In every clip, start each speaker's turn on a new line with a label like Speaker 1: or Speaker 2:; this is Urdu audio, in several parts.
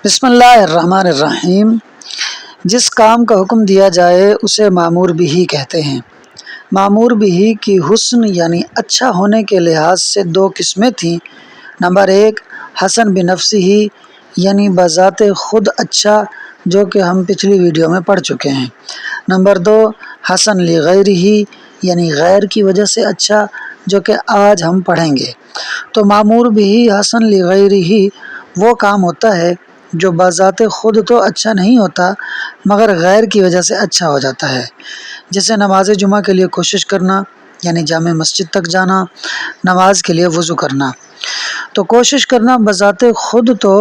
Speaker 1: بسم اللہ الرحمن الرحیم۔ جس کام کا حکم دیا جائے اسے معمور بھی کہتے ہیں۔ معمور بھی کی حسن یعنی اچھا ہونے کے لحاظ سے دو قسمیں تھیں۔ نمبر ایک حسن بنفسہ یعنی بذات خود اچھا، جو کہ ہم پچھلی ویڈیو میں پڑھ چکے ہیں۔ نمبر دو حسن لغیرہ یعنی غیر کی وجہ سے اچھا، جو کہ آج ہم پڑھیں گے۔ تو معمور بھی حسن لغیرہ وہ کام ہوتا ہے جو بذات خود تو اچھا نہیں ہوتا مگر غیر کی وجہ سے اچھا ہو جاتا ہے، جیسے نماز جمعہ کے لیے کوشش کرنا یعنی جامع مسجد تک جانا، نماز کے لیے وضو کرنا۔ تو کوشش کرنا بذات خود تو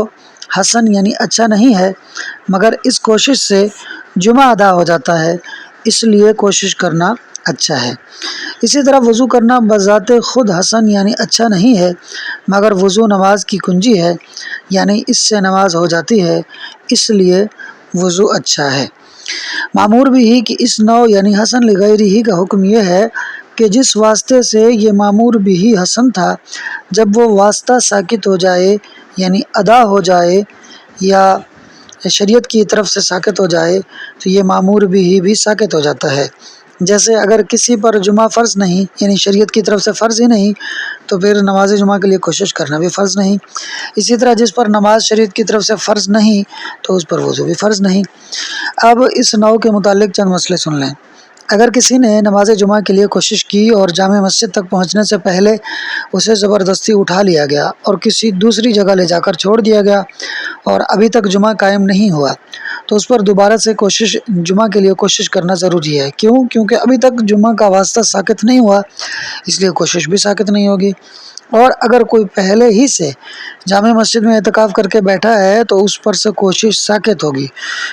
Speaker 1: حسن یعنی اچھا نہیں ہے مگر اس کوشش سے جمعہ ادا ہو جاتا ہے، اس لیے کوشش کرنا اچھا ہے۔ اسی طرح وضو کرنا بذات خود حسن یعنی اچھا نہیں ہے مگر وضو نماز کی کنجی ہے، یعنی اس سے نماز ہو جاتی ہے، اس لیے وضو اچھا ہے۔ معمور بھی کہ اس نوع یعنی حسن لغیرہ کا حکم یہ ہے کہ جس واسطے سے یہ معمور بھی حسن تھا، جب وہ واسطہ ساکت ہو جائے یعنی ادا ہو جائے یا شریعت کی طرف سے ساکت ہو جائے تو یہ معمور بھی ساکت ہو جاتا ہے۔ جیسے اگر کسی پر جمعہ فرض نہیں یعنی شریعت کی طرف سے فرض ہی نہیں تو پھر نماز جمعہ کے لیے کوشش کرنا بھی فرض نہیں۔ اسی طرح جس پر نماز شریعت کی طرف سے فرض نہیں تو اس پر وضو بھی فرض نہیں۔ اب اس نوع کے متعلق چند مسئلے سن لیں۔ اگر کسی نے نماز جمعہ کے لیے کوشش کی اور جامع مسجد تک پہنچنے سے پہلے اسے زبردستی اٹھا لیا گیا اور کسی دوسری جگہ لے جا کر چھوڑ دیا گیا اور ابھی تک جمعہ قائم نہیں ہوا تو اس پر دوبارہ سے جمعہ کے لیے کوشش کرنا ضروری ہے۔ کیوں؟ کیونکہ ابھی تک جمعہ کا واسطہ ساکت نہیں ہوا، اس لیے کوشش بھی ساکت نہیں ہوگی۔ اور اگر کوئی پہلے ہی سے جامع مسجد میں اعتکاف کر کے بیٹھا ہے تو اس پر سے کوشش ساکت ہوگی،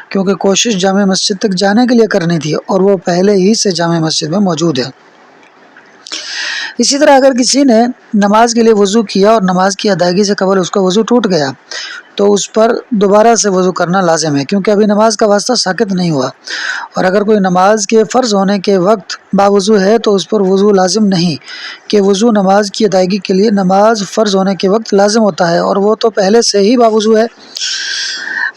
Speaker 1: کیونکہ کوشش جامع مسجد تک جانے کے لیے کرنی تھی اور وہ پہلے ہی سے جامع مسجد میں موجود ہے۔ اسی طرح اگر کسی نے نماز کے لیے وضو کیا اور نماز کی ادائیگی سے قبل اس کا وضو ٹوٹ گیا تو اس پر دوبارہ سے وضو کرنا لازم ہے، کیونکہ ابھی نماز کا واسطہ ساکت نہیں ہوا۔ اور اگر کوئی نماز کے فرض ہونے کے وقت باوضو ہے تو اس پر وضو لازم نہیں، کہ وضو نماز کی ادائیگی کے لیے نماز فرض ہونے کے وقت لازم ہوتا ہے اور وہ تو پہلے سے ہی باوضو ہے۔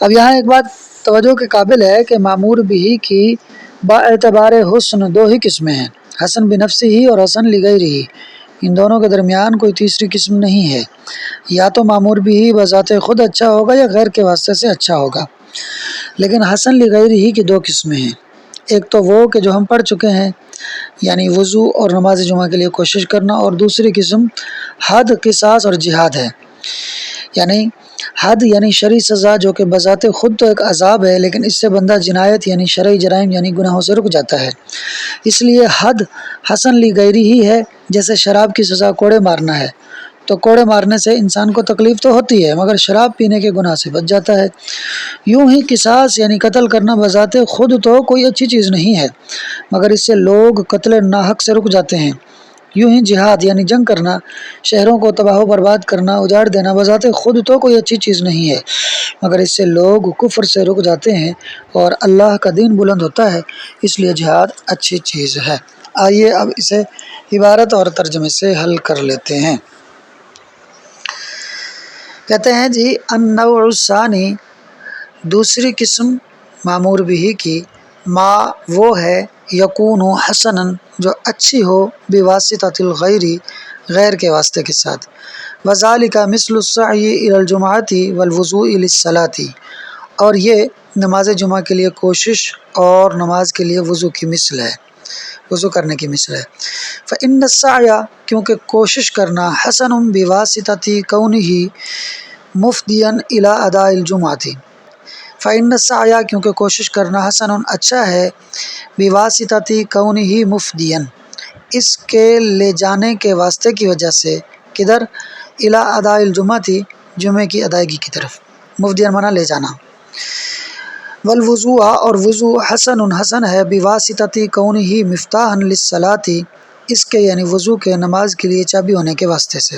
Speaker 1: اب یہاں ایک بات توجہ کے قابل ہے کہ معمور بھی کی با اعتبار حسن دو ہی قسمیں ہیں، حسن بنفسہ اور حسن لغیرہ۔ ان دونوں کے درمیان کوئی تیسری قسم نہیں ہے، یا تو معمور بھی بذات خود اچھا ہوگا یا غیر کے واسطے سے اچھا ہوگا۔ لیکن حسن لغیرہ کی دو قسمیں ہیں، ایک تو وہ کہ جو ہم پڑھ چکے ہیں یعنی وضو اور نماز جمعہ کے لیے کوشش کرنا، اور دوسری قسم حد، قصاص اور جہاد ہے۔ یعنی حد یعنی شرعی سزا، جو کہ بذات خود تو ایک عذاب ہے لیکن اس سے بندہ جنایت یعنی شرعی جرائم یعنی گناہوں سے رک جاتا ہے، اس لیے حد حسن لغیرہ ہی ہے۔ جیسے شراب کی سزا کوڑے مارنا ہے تو کوڑے مارنے سے انسان کو تکلیف تو ہوتی ہے مگر شراب پینے کے گناہ سے بچ جاتا ہے۔ یوں ہی قصاص یعنی قتل کرنا بذات خود تو کوئی اچھی چیز نہیں ہے مگر اس سے لوگ قتل ناحق سے رک جاتے ہیں۔ یوں ہی جہاد یعنی جنگ کرنا، شہروں کو تباہ و برباد کرنا، اجاڑ دینا بذات خود تو کوئی اچھی چیز نہیں ہے مگر اس سے لوگ کفر سے رک جاتے ہیں اور اللہ کا دین بلند ہوتا ہے، اس لیے جہاد اچھی چیز ہے۔ آئیے اب اسے عبارت اور ترجمے سے حل کر لیتے ہیں۔ کہتے ہیں جی النوع الثانی، دوسری قسم معمور بھی کی، ما وہ ہے، یکون حسنا جو اچھی ہو، بواسطۃ الغیر غیر کے واسطے کے ساتھ، وذالک مثل السعی الی الجمعۃ والوضوء للصلاۃ، اور یہ نماز جمعہ کے لیے کوشش اور نماز کے لیے وضو کی مثل ہے، وضو کرنے کی مثل ہے۔ فإن السعی کیونکہ کوشش کرنا، حسن بواسطۃ کونہ مفدیا الی اداء الجمعۃ، فإن السعی کیونکہ کوشش کرنا، حسن اچھا ہے، بواسطۃ کونہ مفدیا اس کے لے جانے کے واسطے کی وجہ سے، کدھر؟ الی اداء الجمعۃ جمعے کی ادائیگی کی طرف، مفدیا معنی لے جانا۔ والوضوء اور وضو حسن حسن ہے، بواسطۃ کونہ مفتاحا للصلاۃ اس کے یعنی وضو کے نماز کے لیے چابی ہونے کے واسطے سے۔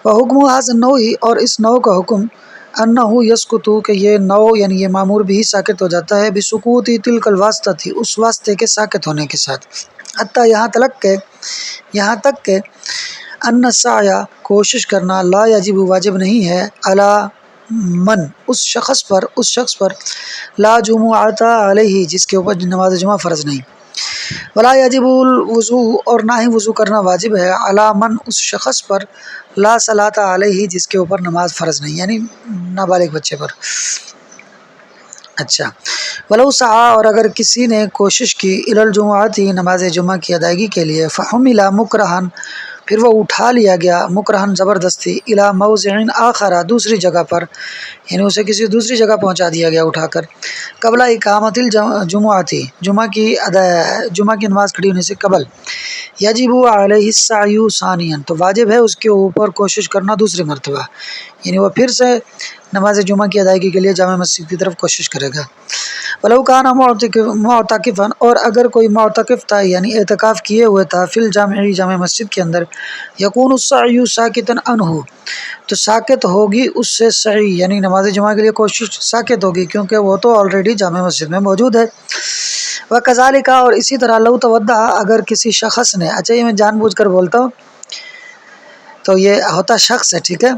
Speaker 1: وحکم ھذا النوع اور اس نوع کا حکم، انہ یسقط کہ یہ نوع یعنی یہ معمور بھی ساکت ہو جاتا ہے، بسقوط تلک الواسطۃ اس واسطے کے ساکت ہونے کے ساتھ، حتیٰ یہاں تک کہ ان السعی کوشش کرنا، لا یجب واجب نہیں ہے، علی من اس شخص پر لا جمعۃ علیہ جس کے اوپر نماز جمعہ فرض نہیں، ولا یجب الوضوء اور نہ ہی وضو کرنا واجب ہے، علی من اس شخص پر لا صلاۃ علیہ جس کے اوپر نماز فرض نہیں، یعنی نابالغ بچے پر۔ اچھا، ولو سعی اور اگر کسی نے کوشش کی الی الجمعۃ نماز جمعہ کی ادائیگی کے لیے، فحمل مکرہن پھر وہ اٹھا لیا گیا مکرہن زبردستی، الی موضع آخر دوسری جگہ پر، یعنی اسے کسی دوسری جگہ پہنچا دیا گیا اٹھا کر، قبل اقامت الجمعۃ جمعہ کی نماز کھڑی ہونے سے قبل، یجب علیہ السعی ثانیا تو واجب ہے اس کے اوپر کوشش کرنا دوسری مرتبہ، یعنی وہ پھر سے نماز جمعہ کی ادائیگی کے لیے جامع مسجد کی طرف کوشش کرے گا۔ ولو کان معتکفا اور اگر کوئی معتکف تھا یعنی اعتکاف کیے ہوئے تھا، فی جامع مسجد کے اندر، یکون السعی ساکتا عنہ تو ساکت ہوگی اس سے سعی یعنی نماز جمعہ کے لیے کوشش ساکت ہوگی کیونکہ وہ تو آلریڈی جامع مسجد میں موجود ہے۔ وکذالک اور اسی طرح لو تودع اگر کسی شخص نے، اچھا یہ میں جان بوجھ کر بولتا ہوں تو یہ ہوتا شخص ہے، ٹھیک ہے،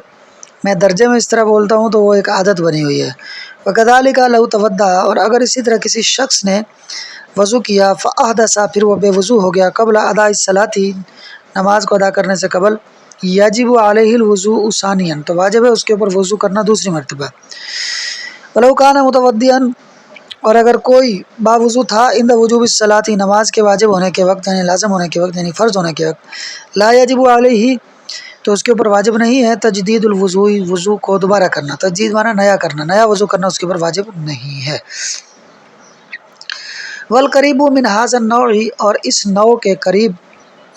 Speaker 1: میں درجے میں اس طرح بولتا ہوں تو وہ ایک عادت بنی ہوئی ہے۔ وکذالک لو تودع اور اگر اسی طرح کسی شخص نے وضو کیا، فاحدث پھر وہ بے وضو ہو گیا، قبل اداء الصلاۃ نماز کو ادا کرنے سے قبل، یجب علیہ الوضوء ثانیا تو واجب ہے اس کے اوپر وضو کرنا دوسری مرتبہ۔ ولو کان متودعا اور اگر کوئی باوضو تھا عند وجوب الصلاۃ نماز کے واجب ہونے کے وقت یعنی لازم ہونے کے وقت یعنی فرض ہونے کے وقت، لا یجب علیہ تو اس کے اوپر واجب نہیں ہے تجدید الوضوء وضو کو دوبارہ کرنا، تجدید معنی نیا کرنا، نیا وضو کرنا اس کے اوپر واجب نہیں ہے۔ والقریب من ھذا النوع اور اس نوع کے قریب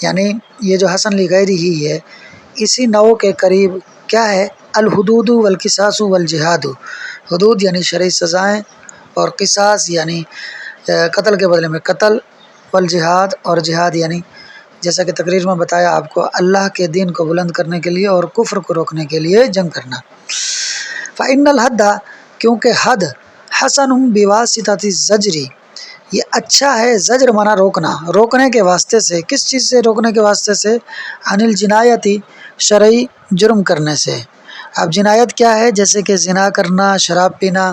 Speaker 1: یعنی یہ جو حسن لغیرہ ہی ہے اسی نوع کے قریب کیا ہے، الحدود والقصاص والجہاد، حدود یعنی شرعی سزائیں اور قصاص یعنی قتل کے بدلے میں قتل، والجہاد اور جہاد یعنی جیسا کہ تقریر میں بتایا آپ کو اللہ کے دین کو بلند کرنے کے لیے اور کفر کو روکنے کے لیے جنگ کرنا۔ فإن الحد کیونکہ حد حسن بواسطۃ الزجر یہ اچھا ہے، زجر مانا روکنا، روکنے کے واسطے سے، کس چیز سے روکنے کے واسطے سے، عن الجنایتی شرعی جرم کرنے سے۔ اب جنایت کیا ہے، جیسے کہ زنا کرنا، شراب پینا،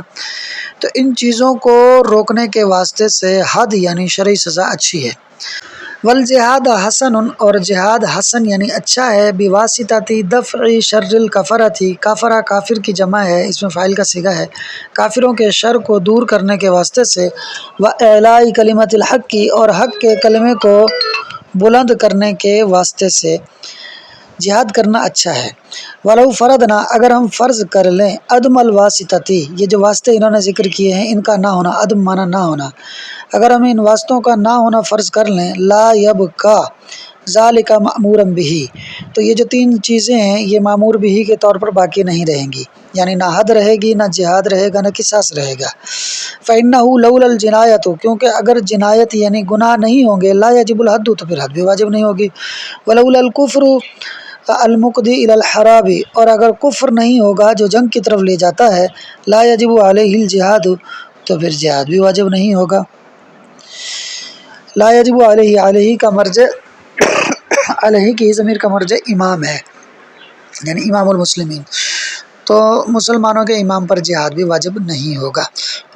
Speaker 1: تو ان چیزوں کو روکنے کے واسطے سے حد یعنی شرعی سزا اچھی ہے۔ والجہاد حسن اور جہاد حسن یعنی اچھا ہے، بواسطۃ دفع شر الکفرۃ کافرہ کافر کی جمع ہے، اس میں فاعل کا صیغہ ہے، کافروں کے شر کو دور کرنے کے واسطے سے، واعلاء کلمۃ الحق اور حق کے کلمے کو بلند کرنے کے واسطے سے جہاد کرنا اچھا ہے۔ ولو فرضنا اگر ہم فرض کر لیں، عدم الواسطۃ یہ جو واسطے انہوں نے ذکر کیے ہیں ان کا نہ ہونا، عدم مانا نہ ہونا، اگر ہم ان واسطوں کا نہ ہونا فرض کر لیں، لا یبقى ذالک مأمورا بہ تو یہ جو تین چیزیں ہیں یہ مأمور بہ کے طور پر باقی نہیں رہیں گی، یعنی نہ حد رہے گی، نہ جہاد رہے گا، نہ قصاص رہے گا۔ فإنہ لولا الجنایۃ کیونکہ اگر جنایت یعنی گناہ نہیں ہوں گے، لا یجب الحد تو پھر حد بھی واجب نہیں ہوگی، ولولا الکفر المقدی الی الحراب اور اگر کفر نہیں ہوگا جو جنگ کی طرف لے جاتا ہے، لا یجب علیہ الجہاد تو پھر جہاد بھی واجب نہیں ہوگا۔ لا یجب علیہ، علیہ کا مرجع علیہ کی ضمیر کا مرجع امام ہے، یعنی امام المسلمین، تو مسلمانوں کے امام پر جہاد بھی واجب نہیں ہوگا۔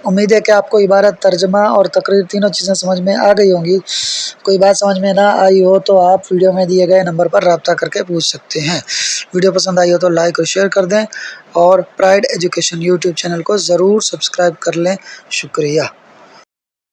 Speaker 1: امید ہے کہ آپ کو عبارت، ترجمہ اور تقریر تینوں چیزیں سمجھ میں آ گئی ہوں گی۔ کوئی بات سمجھ میں نہ آئی ہو تو آپ ویڈیو میں دیے گئے نمبر پر رابطہ کر کے پوچھ سکتے ہیں۔ ویڈیو پسند آئی ہو تو لائک اور شیئر کر دیں اور پرائڈ ایجوکیشن یوٹیوب چینل کو ضرور سبسکرائب کر لیں۔ شکریہ۔